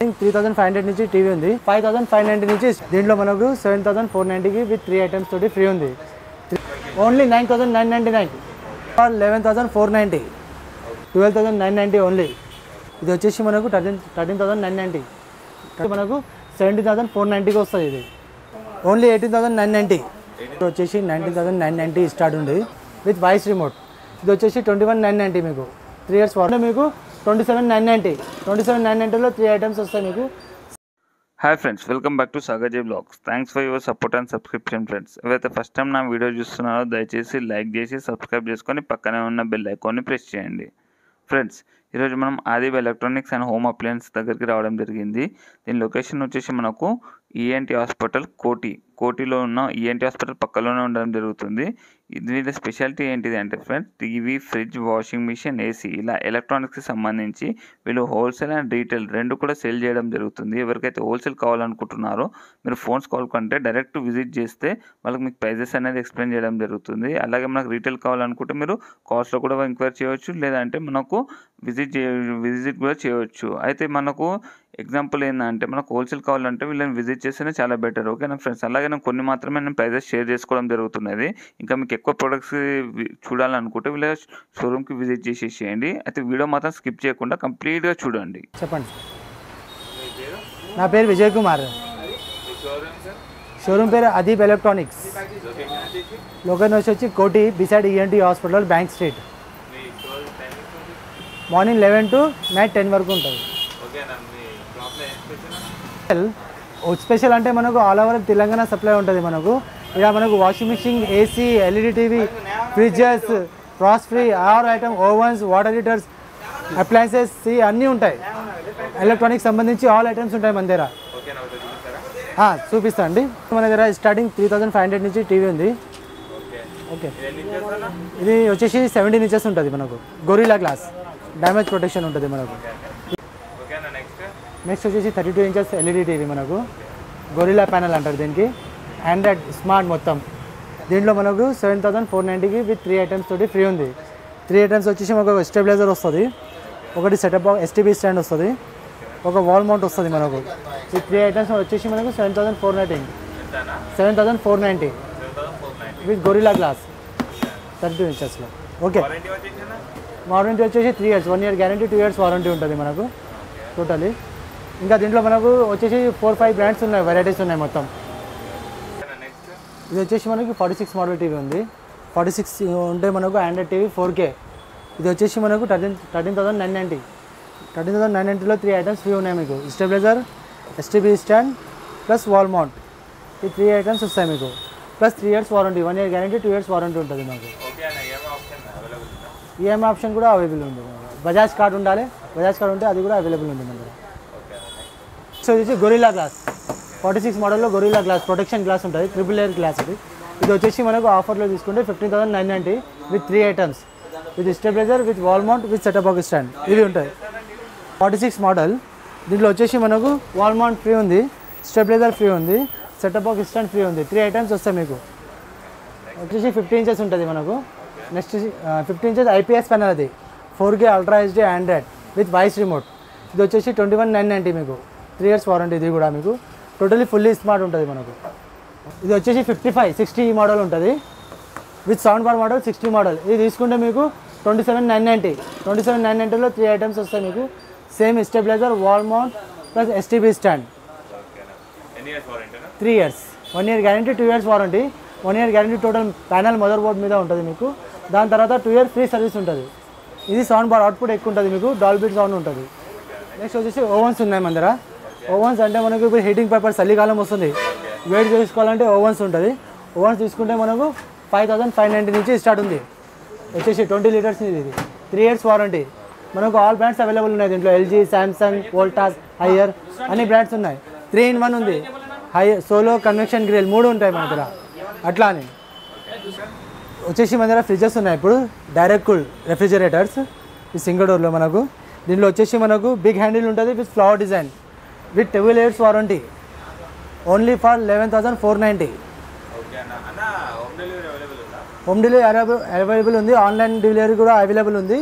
3500 నుంచి టీవీ ఉంది. 5590 నుంచి దీంట్లో మనకు 7490కి విత్ 3 ఐటమ్స్ తోటి ఫ్రీ ఉంది. Only 9999 for 11490, 12990 only. ఇది వచ్చేసి మనకు 13990, మనకు 17490కి వస్తుంది. ఇది ఓన్లీ 18990. ఇది వచ్చేసి 19990 స్టార్ట్ ఉంది విత్ వాయిస్ రిమోట్. ఇది వచ్చేసి 21990 మీకు 3 ఇయర్స్ వారంటీ. మీకు 27990లో 3 ఐటమ్స్ వస్తాయి మీకు. Hi friends, welcome back to Sagar Jai blogs. Thanks for your support and subscription friends. ఎవరైతే ఫస్ట్ టైం నా వీడియో చూస్తున్నారో దయచేసి లైక్ చేసి సబ్స్క్రైబ్ చేసుకొని పక్కనే ఉన్న బెల్ ఐకాన్ని ప్రెస్ చేయండి. ఫ్రెండ్స్, ఈరోజు మనం ఆది ఎలక్ట్రానిక్స్ అండ్ హోమ్ అప్లయన్స్ దగ్గరికి రావడం జరిగింది. దీని లొకేషన్ వచ్చేసి మనకు ఈఎన్టీ హాస్పిటల్ కోటిలో ఉన్న ఈఎన్టీ హాస్పిటల్ పక్కలోనే ఉండడం జరుగుతుంది. దీని స్పెషాలిటీ ఏంటిది అంటే friends, TV, fridge, washing machine, AC ఇలా ఎలక్ట్రానిక్స్కి సంబంధించి వీళ్ళు హోల్సేల్ అండ్ రీటైల్ రెండు కూడా సేల్ చేయడం జరుగుతుంది. ఎవరికైతే హోల్సేల్ కావాలనుకుంటున్నారో మీరు ఫోన్స్ కాల్ కంటే డైరెక్ట్ విజిట్ చేస్తే వాళ్ళకి మీకు ప్రైజెస్ అనేది ఎక్స్ప్లెయిన్ చేయడం జరుగుతుంది. అలాగే మనకు రీటైల్ కావాలనుకుంటే మీరు కాస్ట్లో కూడా ఎంక్వైరీ చేయవచ్చు, లేదంటే మనకు విజిట్ కూడా చేయవచ్చు. అయితే మనకు ఎగ్జాంపుల్ ఏంటంటే మనకు హోల్సేల్ కావాలంటే వీళ్ళని విజిట్ చేస్తేనే చాలా బెటర్. ఓకేనా ఫ్రెండ్స్? అలాగే నేను కొన్ని మాత్రమే నేను ప్రైజెస్ షేర్ చేసుకోవడం జరుగుతున్నది. ఇంకా మీకు ఎక్కువ ప్రొడక్ట్స్ చూడాలనుకుంటే వీళ్ళ షోరూమ్కి విజిట్ చేసేసేయండి. అయితే వీడియో మాత్రం స్కిప్ చేయకుండా కంప్లీట్గా చూడండి. చెప్పండి. నా పేరు విజయ్ కుమార్. షోరూమ్ పేరు అదీప్ ఎలక్ట్రానిక్స్. లొకేషన్ వచ్చి కోటి beside ENT hospital, bank street. Morning 11 to night 10 వరకు ఉంటుంది. స్పెషల్ అంటే మనకు ఆల్ ఓవర్ తెలంగాణ సప్లై ఉంటుంది. మనకు ఇక్కడ మనకు washing machine, AC, LED TV, fridges, frost free, all item, ovens, water heaters, appliances అన్నీ ఉంటాయి. ఎలక్ట్రానిక్స్ సంబంధించి ఆల్ ఐటమ్స్ ఉంటాయి మన దగ్గర. చూపిస్తా అండి. మన దగ్గర స్టార్టింగ్ 3500 నుంచి టీవీ ఉంది. ఓకే, ఇది వచ్చేసి 17 ఇంచెస్ ఉంటుంది. మనకు గొరిల్లా గ్లాస్, డ్యామేజ్ ప్రొటెక్షన్ ఉంటుంది మనకు. నెక్స్ట్ వచ్చేసి 32 ఇంచెస్ ఎల్ఈడి టీవీ. మనకు గొరిల్లా ప్యానల్ అంటారు దీనికి. ఆండ్రాయిడ్ స్మార్ట్ మొత్తం. దీంట్లో మనకు 7490కి విత్ 3 ఐటమ్స్ తోటి ఫ్రీ ఉంది. 3 ఐటమ్స్ వచ్చేసి మనకు స్టెబిలైజర్ వస్తుంది, ఒకటి సెటప్ ఎస్టీబీ స్టాండ్ వస్తుంది, ఒక వాల్ మౌంట్ వస్తుంది. మనకు ఈ 3 ఐటమ్స్ వచ్చేసి మనకు 7490 విత్ గొరిల్లా గ్లాస్ 32 ఇంచెస్లో. ఓకే, వారంటీ వచ్చేసి 3 years, 1 year guarantee, 2 years warranty ఉంటుంది మనకు టోటలీ. ఇంకా దీంట్లో మనకు వచ్చేసి 4-5 బ్రాండ్స్ ఉన్నాయి, వెరైటీస్ ఉన్నాయి మొత్తం. ఇది వచ్చేసి మనకి 46 మోడల్ టీవీ ఉంది. 46 ఉంటే మనకు ఆండ్రాయిడ్ టీవీ 4K. ఇది వచ్చేసి మనకు 13990లో 3 ఐటమ్స్ ఫ్రీ ఉన్నాయి మీకు. Stabiliser, STB stand plus wall mount, ఈ 3 ఐటమ్స్ వస్తాయి మీకు. Plus 3 years warranty, 1 year guarantee, 2 years warranty ఉంటుంది మాకు. ఈఎంఐ ఆప్షన్ కూడా అవైలబుల్ ఉంది. బజాజ్ కార్డ్ ఉండాలి, బజాజ్ కార్డ్ ఉంటే అది కూడా అవైలబుల్ ఉంది మన దగ్గర. సో ఇది గొరిల్లా గ్లాస్ 46 మోడల్లో గొరిల్లా గ్లాస్ ప్రొటెక్షన్ గ్లాస్ ఉంటుంది, ట్రిపుల్ లేయర్ గ్లాస్. ఇది వచ్చేసి మనకు ఆఫర్లో తీసుకుంటే 15990 with 3 items, with stabiliser, with wall mount, with setup box stand ఇవి ఉంటాయి. 46 మోడల్. దీంట్లో వచ్చేసి మనకు వాల్ మౌంట్ ఫ్రీ ఉంది, స్టెబిలైజర్ ఫ్రీ ఉంది, సెటప్ బాక్స్ స్టాండ్ ఫ్రీ ఉంది. 3 ఐటమ్స్ వస్తాయి మీకు. వచ్చేసి 50 ఇంచెస్ ఉంటుంది మనకు. నెక్స్ట్ 50 ఇంచెస్ ఐపీఎస్ ప్యానల్, అది 4K ultra HD Android with voice remote. ఇది వచ్చేసి 21990 మీకు. 3 ఇయర్స్ వారంటీ. ఇది కూడా మీకు టోటలీ ఫుల్లీ స్మార్ట్ ఉంటుంది మనకు. ఇది వచ్చేసి 60 మోడల్ ఉంటుంది with sound bar model, 60 model. ఇది తీసుకుంటే మీకు 27990లో 3 ఐటమ్స్ వస్తాయి మీకు. Same stabiliser, wall mount plus STB stand. 3 years, 1 year guarantee, 2 years warranty. 1 year guarantee total panel mother board మీద ఉంటుంది మీకు. దాని తర్వాత 2 ఇయర్ ఫ్రీ సర్వీస్ ఉంటుంది. ఇది సౌండ్ బార్ అవుట్పుట్ ఎక్కువ ఉంటుంది మీకు, డాల్బీ సౌండ్ ఉంటుంది. నెక్స్ట్ వచ్చేసి ఓవెన్స్ ఉన్నాయి మన దగ్గర. ఓవెన్స్ అంటే మనకు ఇప్పుడు హీటింగ్ పర్పస్, చలికాలం వస్తుంది, వేడి చేసుకోవాలంటే ఓవెన్స్ ఉంటుంది. ఓవెన్స్ తీసుకుంటే మనకు 5590 నుంచి స్టార్ట్ ఉంది. వచ్చేసి 20 లీటర్స్. ఇది 3 ఇయర్స్ వారంటీ. మనకు ఆల్ బ్రాండ్స్ అవైలబుల్ ఉన్నాయి దీంట్లో. ఎల్జీ, శాంసంగ్, వోల్టాస్, హైయర్ అన్ని బ్రాండ్స్ ఉన్నాయి. 3-in-1 ఉంది. సోలో, కన్వెక్షన్ గ్రిల్ 3 ఉంటాయి మన దగ్గర. అట్లా అని వచ్చేసి మన దగ్గర ఫ్రిడ్జెస్ ఉన్నాయి. ఇప్పుడు డైరెక్ట్ కూల్ రెఫ్రిజిరేటర్స్ ఈ సింగిల్ డోర్లో మనకు. దీంట్లో వచ్చేసి మనకు బిగ్ హ్యాండిల్ ఉంటుంది with flower design, with 12 years warranty. Only for 11490. Home delivery available ఉంది, ఆన్లైన్ డెలివరీ కూడా అవైలబుల్ ఉంది.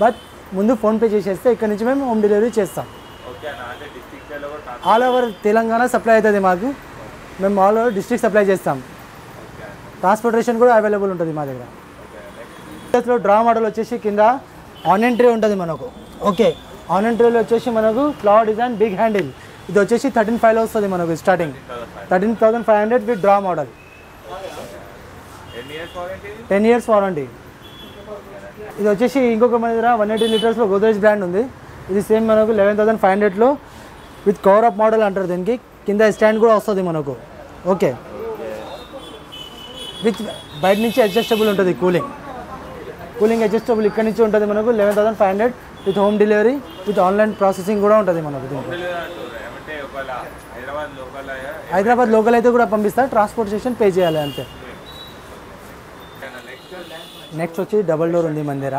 బట్ ముందు ఫోన్పే చేసేస్తే ఇక్కడ నుంచి మేము హోమ్ డెలివరీ చేస్తాం. ఆల్ ఓవర్ తెలంగాణ సప్లై అవుతుంది మాకు. మేము ఆల్ ఓవర్ డిస్ట్రిక్ట్ సప్లై చేస్తాం. ట్రాన్స్పోర్టేషన్ కూడా అవైలబుల్ ఉంటుంది మా దగ్గర. లో డ్రా మోడల్ వచ్చేసి కింద ఆనియన్ ట్రే ఉంటుంది మనకు. ఓకే, ఆనియన్ ట్రేలో వచ్చేసి మనకు ఫ్లవర్ డిజైన్ బిగ్ హ్యాండిల్. ఇది వచ్చేసి 13,500 వస్తుంది మనకు starting. 13,500 with draw model. 10 years warranty. ఇది వచ్చేసి ఇంకొక మన దగ్గర 180 లీటర్స్లో గోద్రేజ్ బ్రాండ్ ఉంది. ఇది సేమ్ మనకు 11,500లో విత్ కవర్ అప్ మోడల్ అంటారు దీనికి. కింద స్టాండ్ కూడా వస్తుంది మనకు. ఓకే, విత్ బయట నుంచి అడ్జస్టబుల్ ఉంటుంది. కూలింగ్ అడ్జస్టబుల్ ఇక్కడ నుంచి ఉంటుంది మనకు. 11,500 with home delivery with online processing కూడా ఉంటుంది మనకు దీంట్లో. హైదరాబాద్ లోకల్ అయితే కూడా పంపిస్తారు, ట్రాన్స్పోర్టేషన్ పే చేయాలి అంతే. నెక్స్ట్ వచ్చి డబల్ డోర్ ఉంది మన దగ్గర.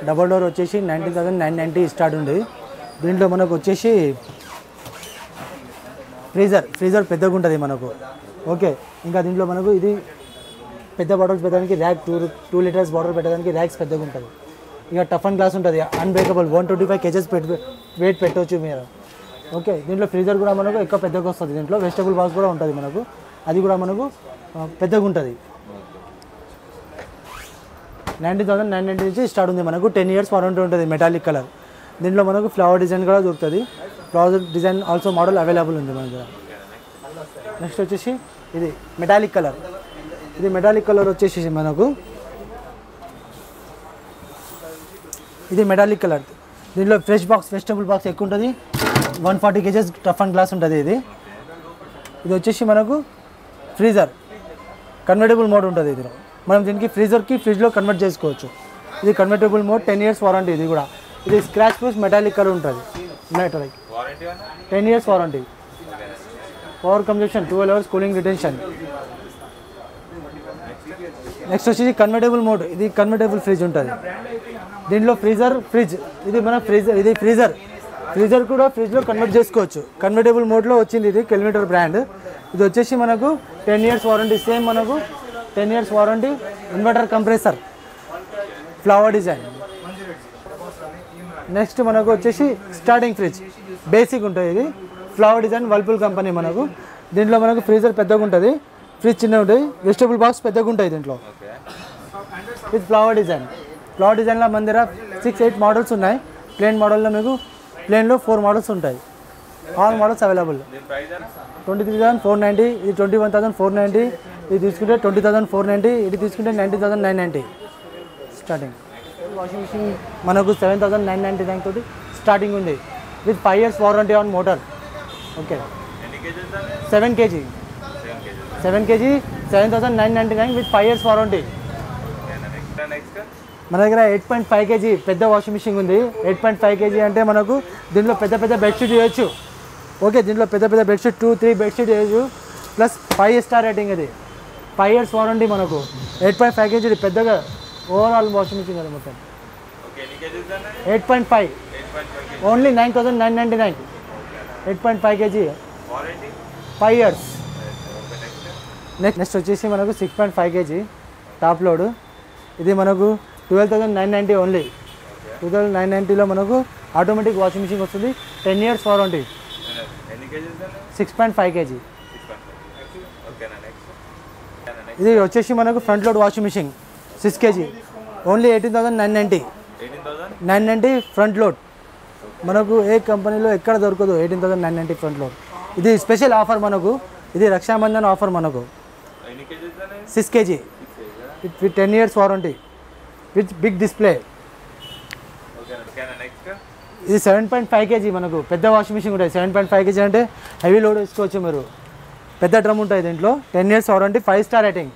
డబల్ డోర్ వచ్చేసి 19,990 స్టార్ట్ ఉంది. దీంట్లో మనకు వచ్చేసి ఫ్రీజర్ పెద్దగా ఉంటుంది మనకు. ఓకే, ఇంకా దీంట్లో మనకు ఇది పెద్ద బాటిల్స్ పెట్టడానికి ర్యాక్ 2 లీటర్స్ బాటిల్ పెట్టడానికి ర్యాక్స్ పెద్దగా ఉంటుంది. ఇక టఫ్ అండ్ గ్లాస్ ఉంటుంది, అన్బ్రేకబుల్ 125 kgs వెయిట్ పెట్టవచ్చు మీరు. ఓకే, దీంట్లో ఫ్రీజర్ కూడా మనకు ఎక్కువ పెద్దగా వస్తుంది. దీంట్లో వెజిటబుల్ బాక్స్ కూడా ఉంటుంది మనకు, అది కూడా మనకు పెద్దగా ఉంటుంది. 19,990 నుంచి స్టార్ట్ ఉంది మనకు. 10 years వారంటీ ఉంటుంది. Metallic colour. దీంట్లో మనకు ఫ్లవర్ డిజైన్ కూడా దొరుకుతుంది. Flower design also model available ఉంది మన దగ్గర. నెక్స్ట్ వచ్చేసి ఇది మెటాలిక్ కలర్. ఇది మెటాలిక్ కలర్ వచ్చేసి మనకు ఇది మెటాలిక్ కలర్. దీంట్లో ఫ్రెష్ బాక్స్ వెజిటబుల్ బాక్స్ ఎక్కువ ఉంటుంది. 140 kgs టఫ్ అండ్ గ్లాస్ ఉంటుంది ఇది. ఇది వచ్చేసి మనకు ఫ్రీజర్ కన్వర్టబుల్ మోడ్ ఉంటుంది. ఇది మనం దీనికి ఫ్రిడ్జ్లో కన్వర్ట్ చేసుకోవచ్చు. ఇది కన్వర్టబుల్ మోడ్. 10 years warranty. ఇది కూడా ఇది స్క్రాచ్ ప్రూఫ్ మెటాలిక్ కలర్ ఉంటుంది. 10 years warranty. Power consumption 12 hours cooling retention. Next వచ్చేసి కన్వర్టబుల్ మోడ్. ఇది కన్వర్టబుల్ ఫ్రిడ్జ్ ఉంటుంది. దీంట్లో ఫ్రిడ్జ్ ఇది మన ఇది ఫ్రీజర్ కూడా ఫ్రిడ్జ్లో కన్వర్ట్ చేసుకోవచ్చు. కన్వర్టబుల్ మోడ్లో వచ్చింది. ఇది కిలోమీటర్ బ్రాండ్. ఇది వచ్చేసి మనకు 10 years వారంటీ. సేమ్ మనకు 10 years warranty. Inverter compressor flower design. Next మనకు వచ్చేసి స్టార్టింగ్ ఫ్రిడ్జ్ బేసిక్ ఉంటుంది. ఇది ఫ్లవర్ డిజైన్ వర్ల్పూల్ కంపెనీ మనకు. దీంట్లో మనకు ఫ్రీజర్ పెద్దగా ఉంటుంది, ఫ్రిడ్జ్ చిన్నగా ఉంటుంది, వెజిటబుల్ బాక్స్ పెద్దగా ఉంటాయి దీంట్లో. విత్ ఫ్లవర్ డిజైన్లో మన దగ్గర 6-8 మోడల్స్ ఉన్నాయి. ప్లేన్ మోడల్లో మీకు ప్లేన్లో 4 మోడల్స్ ఉంటాయి. All models available. 23,490. ఇది 21,490. ఇది తీసుకుంటే 20,490. ఇది తీసుకుంటే 19,990 స్టార్టింగ్. వాషింగ్ మిషన్ మనకు 7,999 తోటి స్టార్టింగ్ ఉంది. With 5 years warranty on motor. Okay, 7 kg 7,999 with 5 years warranty. మన దగ్గర 8.5 kg పెద్ద వాషింగ్ మిషన్ ఉంది. 8.5 kg అంటే మనకు దీంట్లో పెద్ద బెడ్షీట్ చేయొచ్చు. ఓకే, దీంట్లో పెద్ద బెడ్షీట్ 2-3 బెడ్షీట్ చేయొచ్చు. Plus 5 star rating. ఇది 5 years వారంటీ మనకు. 8.5 kg ఇది పెద్దగా ఓవరాల్ వాషింగ్ మిషన్ కదా మొత్తం. 8.5 ఓన్లీ 9,999. 8.5 kg 5 years. నెక్స్ట్ వచ్చేసి మనకు 6.5 kg టాప్ లోడ్. ఇది మనకు 12,990 ఓన్లీ. 12,990లో మనకు ఆటోమేటిక్ వాషింగ్ మిషన్ వస్తుంది. 10 years వారంటీ. 6.5 kg. ఇది వచ్చేసి మనకు front load washing machine 6 kg only 18,990 front load. మనకు ఏ కంపెనీలో ఎక్కడ దొరకదు 18,990 ఫ్రంట్ లోడ్. ఇది స్పెషల్ ఆఫర్ మనకు. ఇది రక్షాబంధన్ ఆఫర్ మనకు. 6 kg with 10 years warranty with big display. ఇది 7.5 kg మనకు పెద్ద వాషింగ్ మిషన్ ఉంటుంది. 7.5 kg అంటే హెవీ లోడ్ వేసుకోవచ్చు మీరు. పెద్ద డ్రమ్ ఉంటుంది దీంట్లో. 10 years వారంటీ, 5 star రేటింగ్.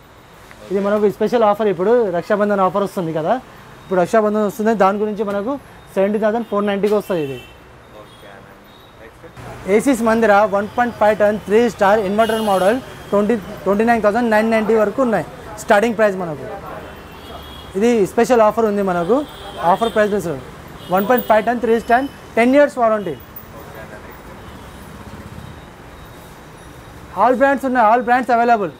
ఇది మనకు స్పెషల్ ఆఫర్. ఇప్పుడు రక్షాబంధన్ ఆఫర్ వస్తుంది కదా, ఇప్పుడు రక్షాబంధన్ వస్తుంది. దాని గురించి మనకు 70,490కి వస్తుంది. ఇది ఏసీస్ మందిర 1.5 ton 3 star ఇన్వర్టర్ మోడల్ 29,990 వరకు ఉన్నాయి స్టార్టింగ్ ప్రైస్ మనకు. ఇది స్పెషల్ ఆఫర్ ఉంది మనకు. Offer price 1.5 ton 3 star 10 years warranty. All brands ఉన్నాయి. All brands available.